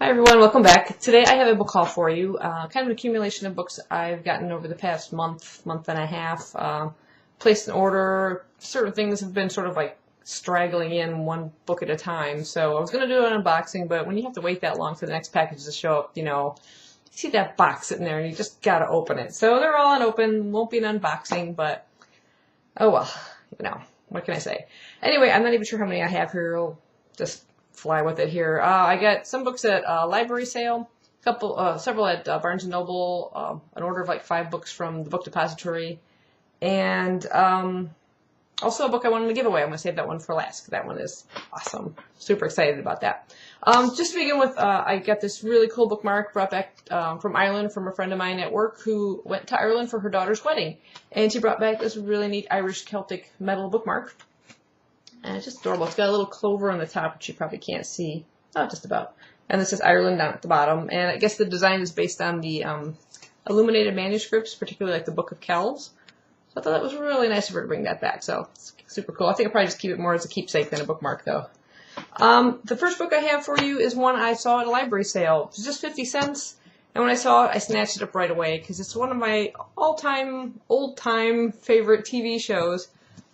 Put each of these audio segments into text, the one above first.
Hi everyone, welcome back. Today I have a book haul for you, kind of an accumulation of books I've gotten over the past month and a half. Placed an order, certain things have been sort of like straggling in one book at a time, so I was going to do an unboxing, but when you have to wait that long for the next package to show up, you know, you see that box sitting there and you just got to open it. So they're all unopened, won't be an unboxing, but oh well, you know, what can I say? Anyway, I'm not even sure how many I have here. I'll just fly with it here. I got some books at library sale, several at Barnes & Noble, an order of like 5 books from the Book Depository, and also a book I wanted to give away. I'm going to save that one for last. That one is awesome. Super excited about that. Just to begin with, I got this really cool bookmark brought back from Ireland from a friend of mine at work who went to Ireland for her daughter's wedding, and she brought back this really neat Irish Celtic metal bookmark. And it's just adorable. It's got a little clover on the top, which you probably can't see. Oh, just about. And this says Ireland down at the bottom. And I guess the design is based on the illuminated manuscripts, particularly like the Book of Kells. So I thought that was really nice of her to bring that back. So it's super cool. I think I'll probably just keep it more as a keepsake than a bookmark, though. The first book I have for you is one I saw at a library sale. It was just 50 cents. And when I saw it, I snatched it up right away because it's one of my all-time, old-time favorite TV shows.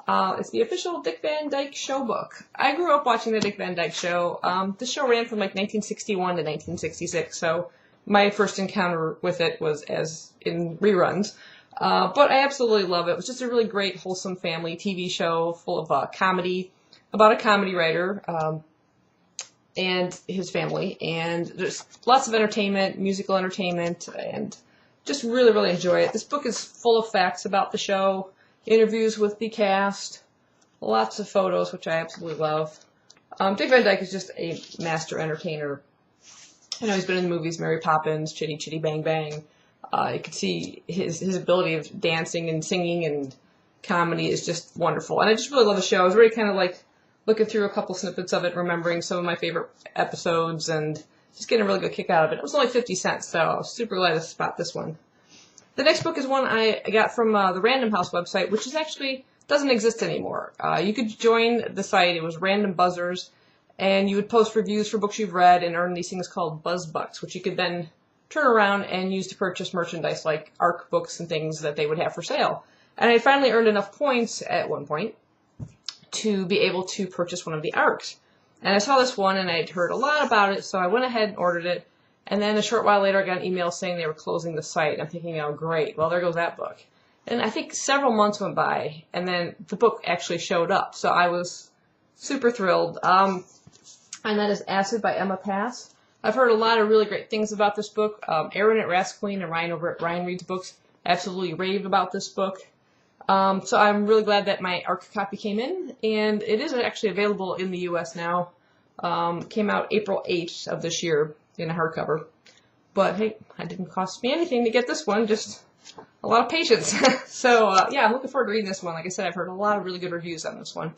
It's the official Dick Van Dyke Show book. I grew up watching the Dick Van Dyke Show. The show ran from like 1961 to 1966, so my first encounter with it was as in reruns. But I absolutely love it. It was just a really great, wholesome family TV show full of comedy, about a comedy writer and his family, and there's lots of entertainment, musical entertainment, and just really, really enjoy it. This book is full of facts about the show, interviews with the cast, lots of photos, which I absolutely love. Dick Van Dyke is just a master entertainer. I know he's been in the movies Mary Poppins, Chitty Chitty Bang Bang. You can see his ability of dancing and singing and comedy is just wonderful. And I just really love the show. I was really kind of like looking through a couple snippets of it, remembering some of my favorite episodes, and just getting a really good kick out of it. It was only 50 cents, so I was super glad to spot this one. The next book is one I got from the Random House website, which is actually doesn't exist anymore. You could join the site. It was Random Buzzers, and you would post reviews for books you've read and earn these things called Buzz Bucks, which you could then turn around and use to purchase merchandise like ARC books and things that they would have for sale. And I finally earned enough points at one point to be able to purchase one of the ARCs. And I saw this one, and I'd heard a lot about it, so I went ahead and ordered it. And then a short while later, I got an email saying they were closing the site. I'm thinking, oh, great. Well, there goes that book. And I think several months went by, and then the book actually showed up. So I was super thrilled. And that is Acid by Emma Pass. I've heard a lot of really great things about this book. Aaron at Rasqueen and Ryan over at Ryan Reads Books absolutely raved about this book. So I'm really glad that my ARC copy came in, and it is actually available in the U.S. now. Came out April 8th of this year in a hardcover. But hey, it didn't cost me anything to get this one, just a lot of patience. So yeah, I'm looking forward to reading this one. Like I said, I've heard a lot of really good reviews on this one.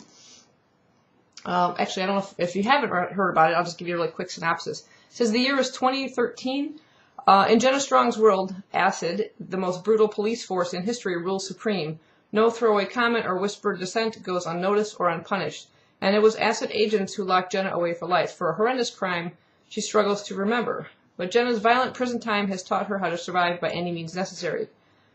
Actually, I don't know if you haven't heard about it, I'll just give you a really quick synopsis. It says the year is 2013. In Jenna Strong's world, Acid, the most brutal police force in history, rules supreme. No throwaway comment or whispered dissent goes unnoticed or unpunished. And it was Acid agents who locked Jenna away for life for a horrendous crime she struggles to remember. But Jenna's violent prison time has taught her how to survive by any means necessary.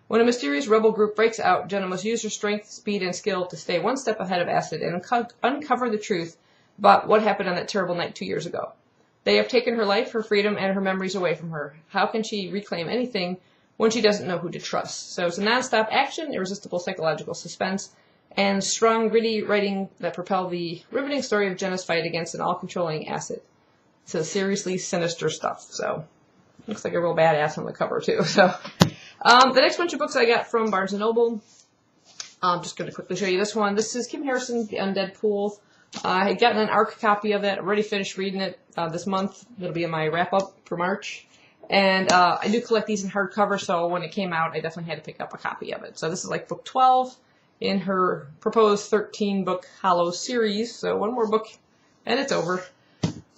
When a mysterious rebel group breaks out, Jenna must use her strength, speed, and skill to stay one step ahead of Acid and uncover the truth about what happened on that terrible night 2 years ago. They have taken her life, her freedom, and her memories away from her. How can she reclaim anything when she doesn't know who to trust? So it's a non-stop action, irresistible psychological suspense, and strong, gritty writing that propel the riveting story of Jenna's fight against an all-controlling Acid. So seriously sinister stuff. So looks like a real badass on the cover too. So the next bunch of books I got from Barnes & Noble. I'm just going to quickly show you this one. This is Kim Harrison's The Undead Pool. I had gotten an ARC copy of it. I already finished reading it this month. It'll be in my wrap-up for March. And I do collect these in hardcover, so when it came out, I definitely had to pick up a copy of it. So this is like book 12 in her proposed 13-book Hollow series. So one more book, and it's over.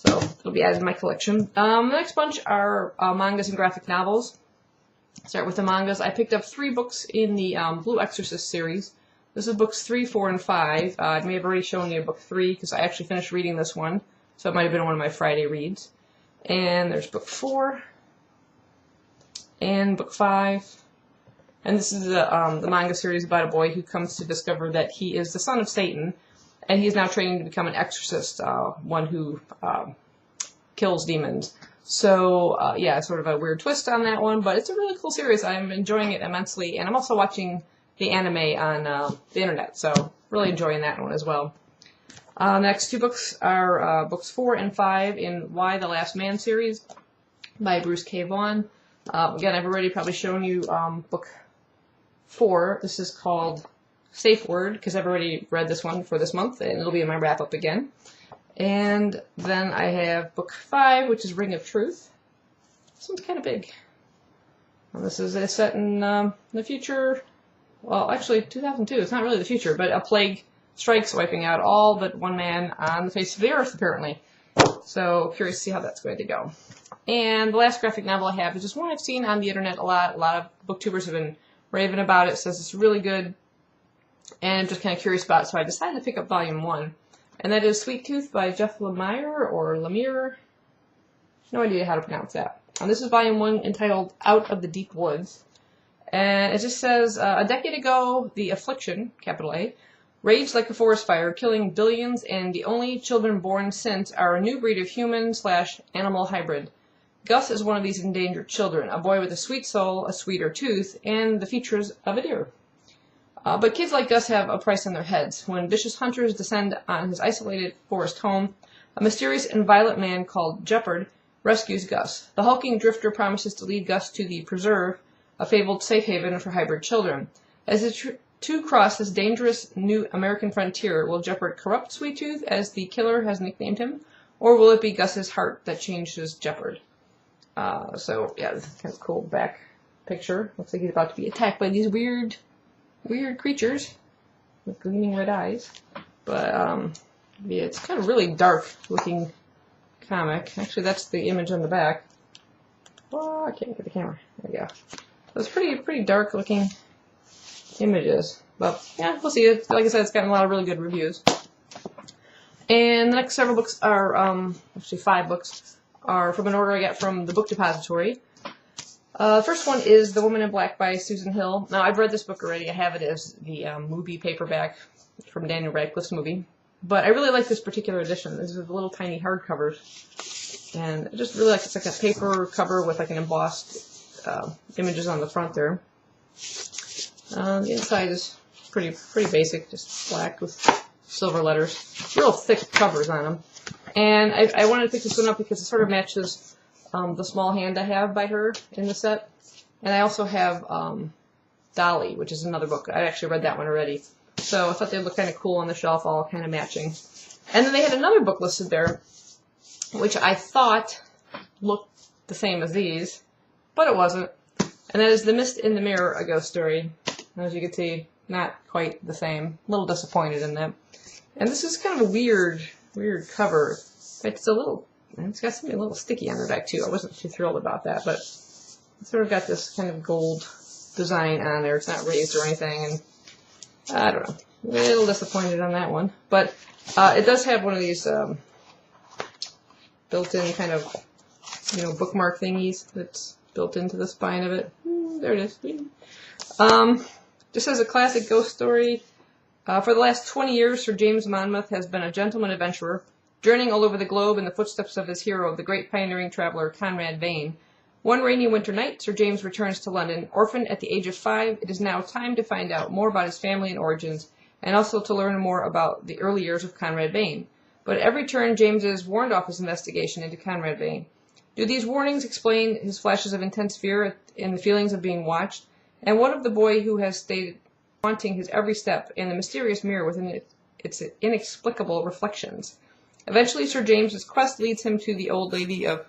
So it'll be added to my collection. The next bunch are mangas and graphic novels. Start with the mangas. I picked up 3 books in the Blue Exorcist series. This is books 3, 4, and 5. I may have already shown you book 3 because I actually finished reading this one, so it might have been one of my Friday reads. And there's book 4 and book 5. And this is the manga series about a boy who comes to discover that he is the son of Satan, and he is now training to become an exorcist, one who kills demons. So, yeah, sort of a weird twist on that one, but it's a really cool series. I'm enjoying it immensely, and I'm also watching the anime on the internet, so really enjoying that one as well. Next 2 books are books 4 and 5 in Why the Last Man series by Bruce K. Vaughan. Again, I've already probably shown you book 4. This is called Safe Word, because I've already read this one for this month, and it'll be in my wrap-up again. And then I have book 5, which is Ring of Truth. This one's kind of big. And this is set in the future. Well, actually, 2002. It's not really the future, but a plague strikes, wiping out all but one man on the face of the earth, apparently. So, curious to see how that's going to go. And the last graphic novel I have is just one I've seen on the internet a lot. A lot of booktubers have been raving about it, says it's really good, and I'm just kind of curious about it, so I decided to pick up volume 1. And that is Sweet Tooth by Jeff Lemire, or Lemire. No idea how to pronounce that. And this is volume 1, entitled Out of the Deep Woods. And it just says, a decade ago, the affliction, capital A, raged like a forest fire, killing billions, and the only children born since are a new breed of human/animal hybrid. Gus is one of these endangered children, a boy with a sweet soul, a sweeter tooth, and the features of a deer. But kids like Gus have a price on their heads. When vicious hunters descend on his isolated forest home, a mysterious and violent man called Jeopard rescues Gus. The hulking drifter promises to lead Gus to the Preserve, a fabled safe haven for hybrid children. As the two cross this dangerous new American frontier, will Jeopard corrupt Sweet Tooth, as the killer has nicknamed him, or will it be Gus's heart that changes Jeopard? So, yeah, this is kind of cool back picture. Looks like he's about to be attacked by these weird creatures with gleaming red eyes. But, yeah, it's kind of really dark looking comic. Actually, that's the image on the back. Oh, I can't get the camera. There we go. So it's pretty dark looking images. But, yeah, we'll see. Like I said, it's gotten a lot of really good reviews. And the next several books are, actually 5 books, are from an order I got from the Book Depository. The first one is The Woman in Black by Susan Hill. Now, I've read this book already. I have it as the movie paperback from Daniel Radcliffe's movie. But I really like this particular edition. These are the little tiny hardcovers. And I just really like it's like a paper cover with like an embossed images on the front there. The inside is pretty basic, just black with silver letters. Real thick covers on them. And I wanted to pick this one up because it sort of matches the small hand I have by her in the set. And I also have Dolly, which is another book. I actually read that one already. So I thought they'd look kind of cool on the shelf, all kind of matching. And then they had another book listed there, which I thought looked the same as these, but it wasn't. And that is The Mist in the Mirror, a ghost story. And as you can see, not quite the same. A little disappointed in that. And this is kind of a weird cover. It's got something a little sticky on the back too. I wasn't too thrilled about that, but it's sort of got this kind of gold design on there. It's not raised or anything, and I don't know. A little disappointed on that one. But it does have one of these built-in kind of, bookmark thingies that's built into the spine of it. There it is. Just as a classic ghost story, for the last 20 years, Sir James Monmouth has been a gentleman adventurer, journeying all over the globe in the footsteps of his hero, the great pioneering traveler Conrad Vane. One rainy winter night, Sir James returns to London. Orphaned at the age of 5, it is now time to find out more about his family and origins, and also to learn more about the early years of Conrad Vane. But at every turn, James is warned off his investigation into Conrad Vane. Do these warnings explain his flashes of intense fear and the feelings of being watched? And what of the boy who has stayed haunting his every step, and the mysterious mirror within its inexplicable reflections? Eventually, Sir James's quest leads him to the old lady of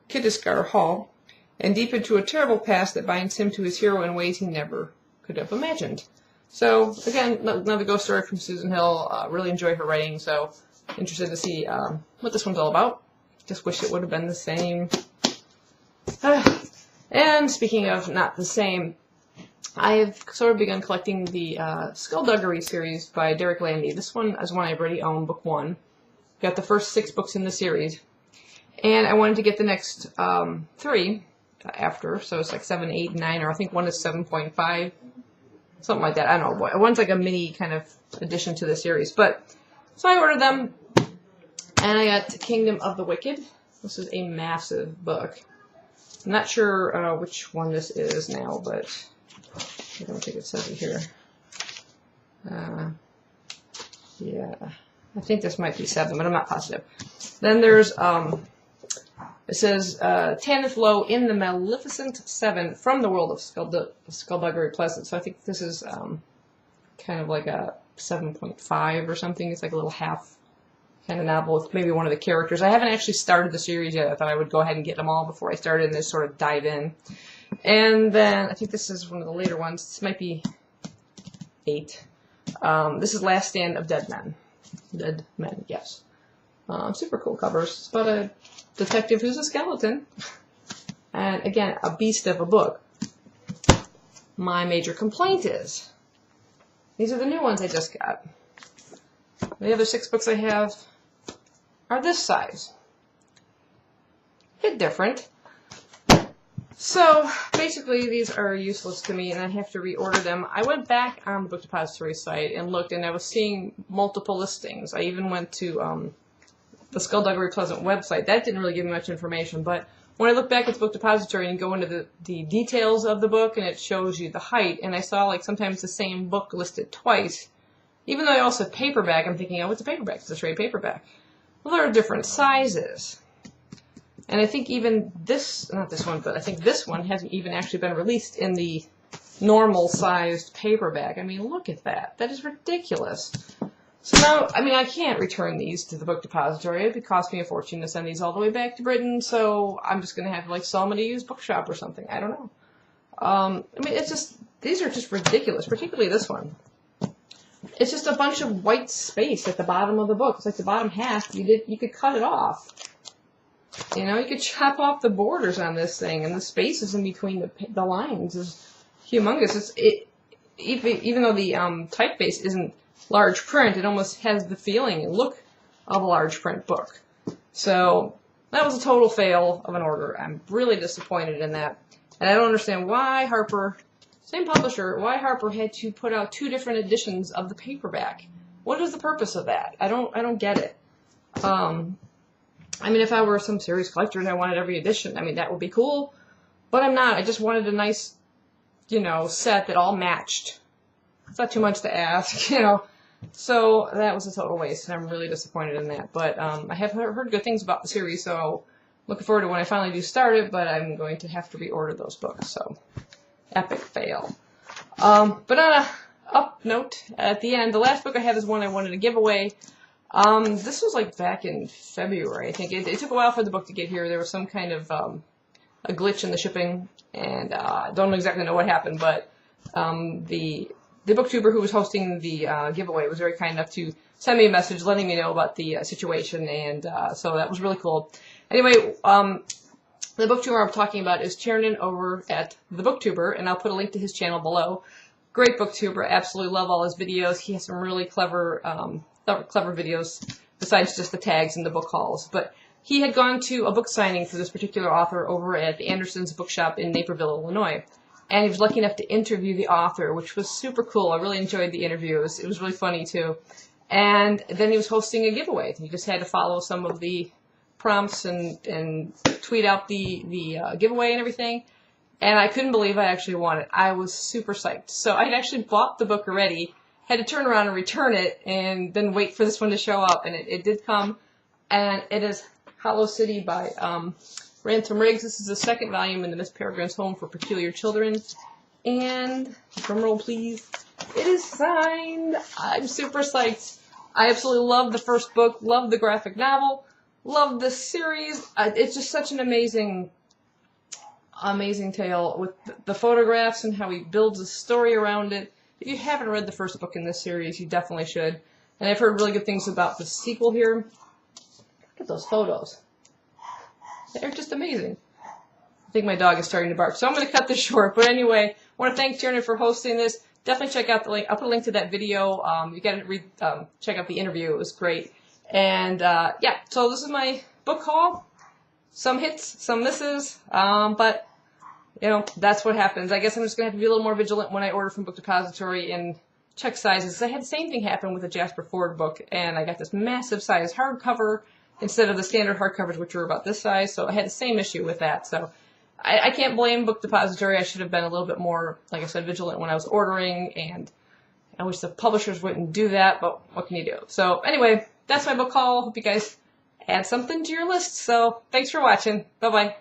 Kiddergar Hall, and deep into a terrible past that binds him to his hero in ways he never could have imagined. So, again, another ghost story from Susan Hill. Really enjoy her writing, so interested to see what this one's all about. Just wish it would have been the same. And speaking of not the same, I've sort of begun collecting the Skullduggery series by Derek Landy. This one is one I've already owned, book 1. Got the first 6 books in the series. And I wanted to get the next 3 after, so it's like 7, 8, 9, or I think one is 7.5, something like that. I don't know. One's like a mini kind of addition to the series. But so I ordered them, and I got Kingdom of the Wicked. This is a massive book. I'm not sure which one this is now, but I don't think it says it here. Yeah, I think this might be 7, but I'm not positive. Then there's it says, Tanith Low in the Maleficent 7 from the world of Skullduggery Pleasant. So I think this is kind of like a 7.5 or something. It's like a little half kind of novel with maybe one of the characters. I haven't actually started the series yet. I thought I would go ahead and get them all before I started and just sort of dive in. And then I think this is one of the later ones. This might be 8. This is Last Stand of Dead Men. Dead Men, yes. Super cool covers. It's about a detective who's a skeleton. And again, a beast of a book. My major complaint is, these are the new ones I just got. The other 6 books I have are this size. A bit different. So, basically, these are useless to me, and I have to reorder them. I went back on the Book Depository site and looked, and I was seeing multiple listings. I even went to the Skullduggery Pleasant website. That didn't really give me much information, but when I look back at the Book Depository and go into the details of the book, and it shows you the height, and I saw, like, sometimes the same book listed twice. Even though I also have paperback, I'm thinking, oh, it's a paperback. It's a trade paperback. Well, there are different sizes. And I think even this, not this one, but I think this one hasn't even actually been released in the normal-sized paperback. I mean, look at that. That is ridiculous. So now, I mean, I can't return these to the Book Depository. It would cost me a fortune to send these all the way back to Britain, so I'm just going to have to, like, sell them at a used bookshop or something. I don't know. I mean, it's just, these are just ridiculous, particularly this one. It's just a bunch of white space at the bottom of the book. It's like the bottom half, you could cut it off. You know, you could chop off the borders on this thing, and the spaces in between the lines is humongous. Even though the typeface isn't large print, it almost has the feeling and look of a large print book. So that was a total fail of an order. I'm really disappointed in that, and I don't understand why Harper, same publisher, why Harper had to put out 2 different editions of the paperback. What is the purpose of that? I don't get it. I mean, if I were some serious collector and I wanted every edition, I mean, that would be cool. But I'm not. I just wanted a nice, you know, set that all matched. It's not too much to ask, you know. So that was a total waste, and I'm really disappointed in that. But I have heard good things about the series, so looking forward to when I finally do start it, but I'm going to have to reorder those books. So, epic fail. But on a up note, at the end, the last book I have is one I wanted to give away. This was like back in February, I think. It took a while for the book to get here. There was some kind of a glitch in the shipping, and I don't exactly know what happened, but the BookTuber who was hosting the giveaway was very kind enough to send me a message letting me know about the situation, and so that was really cool. Anyway, the BookTuber I'm talking about is Tiernan over at the BookTuber, and I'll put a link to his channel below. Great BookTuber, absolutely love all his videos. He has some really clever videos besides just the tags and the book hauls. But he had gone to a book signing for this particular author over at the Anderson's bookshop in Naperville, Illinois. And he was lucky enough to interview the author, which was super cool. I really enjoyed the interview. It was really funny, too. And then he was hosting a giveaway. He just had to follow some of the prompts and tweet out the giveaway and everything. And I couldn't believe I actually won it. I was super psyched. So I'd actually bought the book already, had to turn around and return it, and then wait for this one to show up. And it did come. And it is Hollow City by Ransom Riggs. This is the 2nd volume in the Miss Peregrine's Home for Peculiar Children. And, drumroll please, it is signed. I'm super psyched. I absolutely love the first book, love the graphic novel, love this series. It's just such an amazing tale with the photographs and how he builds a story around it. If you haven't read the first book in this series, you definitely should. And I've heard really good things about the sequel here. Look at those photos. They're just amazing. I think my dog is starting to bark, so I'm going to cut this short. But anyway, I want to thank Tiernan for hosting this. Definitely check out the link. I'll put a link to that video. You got to check out the interview. It was great. And yeah, so this is my book haul. some hits, some misses, but, you know, that's what happens. I guess I'm just going to have to be a little more vigilant when I order from Book Depository and check sizes. I had the same thing happen with a Jasper Fforde book, and I got this massive size hardcover instead of the standard hardcovers, which were about this size, so I had the same issue with that. So I can't blame Book Depository. I should have been a little bit more, like I said, vigilant when I was ordering, and I wish the publishers wouldn't do that, but what can you do? So anyway, that's my book haul. Hope you guys add something to your list. So thanks for watching. Bye-bye.